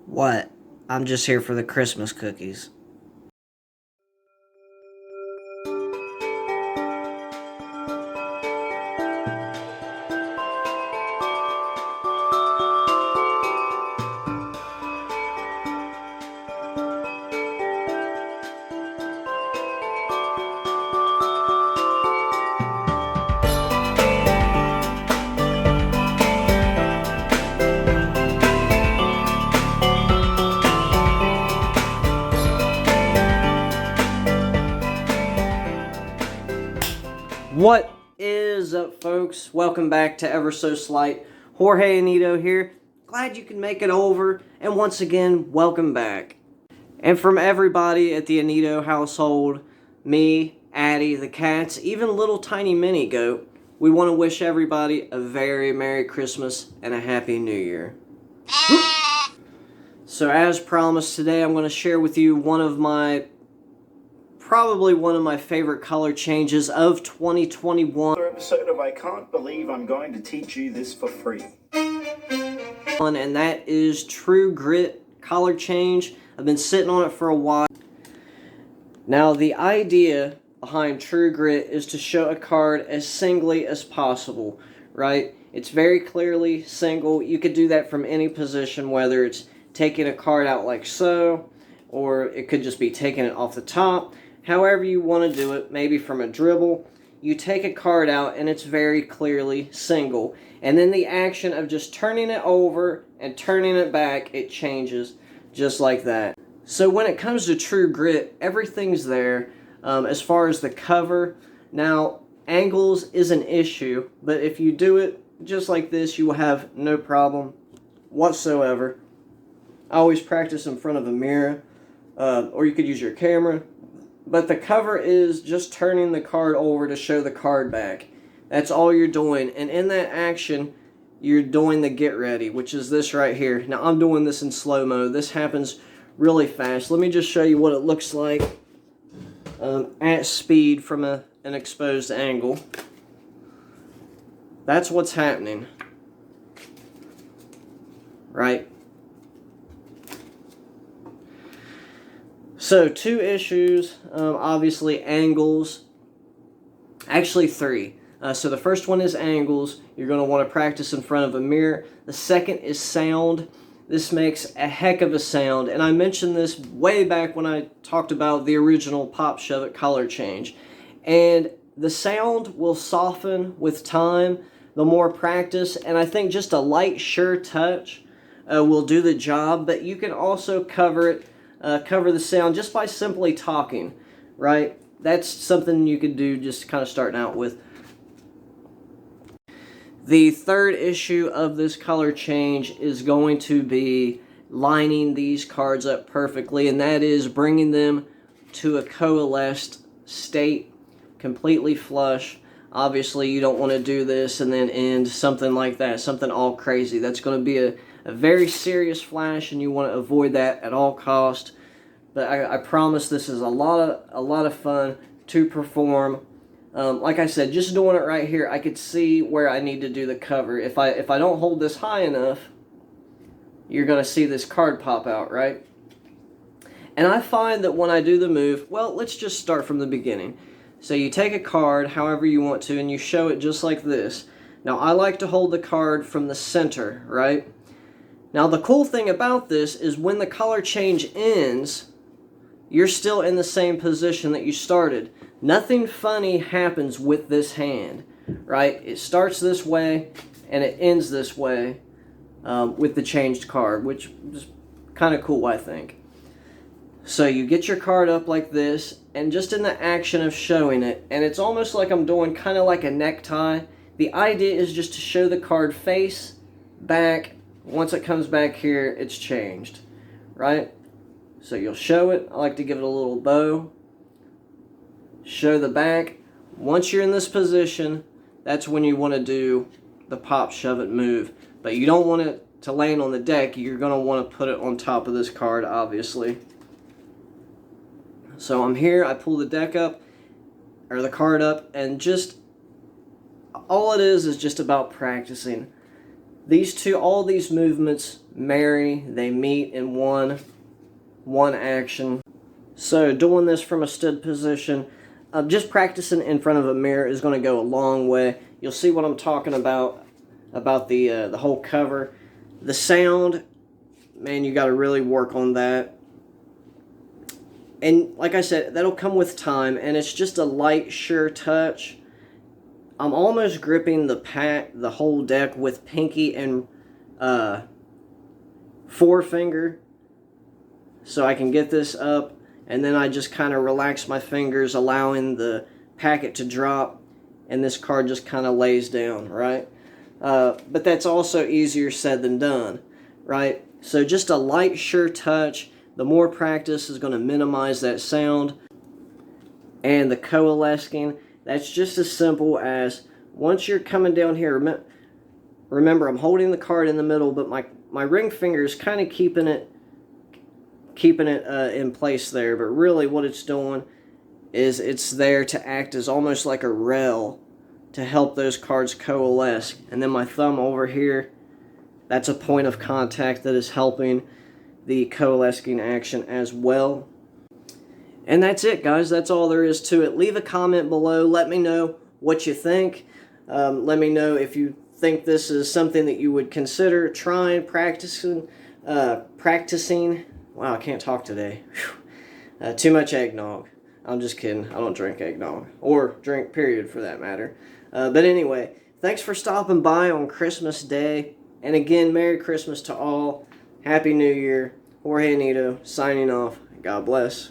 What? I'm just here for the Christmas cookies. What is up, folks? Welcome back to Ever So Slight. Jorge Anito here. Glad you can make it over. And once again, welcome back. And from everybody at the Anito household, me, Addie, the cats, even little tiny mini goat, we want to wish everybody a very Merry Christmas and a Happy New Year. So as promised, today I'm going to share with you probably one of my favorite color changes of 2021. Another episode of I Can't Believe I'm Going to Teach You This for Free. And that is Tru Grit color change. I've been sitting on it for a while. Now the idea behind Tru Grit is to show a card as singly as possible, right? It's very clearly single. You could do that from any position, whether it's taking a card out like so, or it could just be taking it off the top. However you want to do it, maybe from a dribble, you take a card out and it's very clearly single. And then the action of just turning it over and turning it back, it changes just like that. So when it comes to Tru Grit, everything's there as far as the cover. Now, angles is an issue, but if you do it just like this, you will have no problem whatsoever. I always practice in front of a mirror, or you could use your camera. But the cover is just turning the card over to show the card back. That's all you're doing. And in that action, you're doing the get ready, which is this right here. Now, I'm doing this in slow-mo. This happens really fast. Let me just show you what it looks like at speed from an exposed angle. That's what's happening. Right? So, two issues, obviously angles, actually three. So the first one is angles. You're going to want to practice in front of a mirror. The second is sound. This makes a heck of a sound, and I mentioned this way back when I talked about the original Pop Shove It color change. And the sound will soften with time, the more practice, and I think just a light, sure touch will do the job, but you can also cover the sound just by simply talking, right? That's something you could do just kind of starting out with. The third issue of this color change is going to be lining these cards up perfectly, and that is bringing them to a coalesced state, completely flush. Obviously, you don't want to do this and then end something like that, something all crazy. That's going to be a very serious flash, and you want to avoid that at all cost. But I promise this is a lot of fun to perform. Like I said, just doing it right here, I could see where I need to do the cover. If I don't hold this high enough, you're going to see this card pop out, right? And I find that when I do the move, well, let's just start from the beginning. So you take a card however you want to, and you show it just like this. Now, I like to hold the card from the center, right? Now, the cool thing about this is when the color change ends, you're still in the same position that you started. Nothing funny happens with this hand, right? It starts this way, and it ends this way with the changed card, which is kind of cool, I think. So you get your card up like this, and just in the action of showing it, and it's almost like I'm doing kind of like a necktie. The idea is just to show the card face, back. Once it comes back here, it's changed, right? So you'll show it. I like to give it a little bow. Show the back. Once you're in this position, that's when you want to do the pop shove it move. But you don't want it to land on the deck. You're going to want to put it on top of this card, obviously. So I'm here. I pull the deck up, or the card up, and just all it is just about practicing. these two, all these movements marry, they meet in one action. So doing this from a stood position, just practicing in front of a mirror is going to go a long way. You'll see what I'm talking about the whole cover. The sound, man, you got to really work on that. And like I said, that'll come with time, and it's just a light, sure touch. I'm almost gripping the whole deck with pinky and forefinger, so I can get this up, and then I just kind of relax my fingers, allowing the packet to drop, and this card just kind of lays down, right? But that's also easier said than done, right? So just a light, sure touch. The more practice is going to minimize that sound. And the coalescing, that's just as simple as, once you're coming down here, remember I'm holding the card in the middle, but my ring finger is kind of keeping it in place there. But really what it's doing is it's there to act as almost like a rail to help those cards coalesce. And then my thumb over here, that's a point of contact that is helping the coalescing action as well. And that's it, guys. That's all there is to it. Leave a comment below. Let me know what you think. Let me know if you think this is something that you would consider trying, practicing. Wow, I can't talk today. Too much eggnog. I'm just kidding. I don't drink eggnog. Or drink, period, for that matter. But anyway, thanks for stopping by on Christmas Day. And again, Merry Christmas to all. Happy New Year. Jorge Nito signing off. God bless.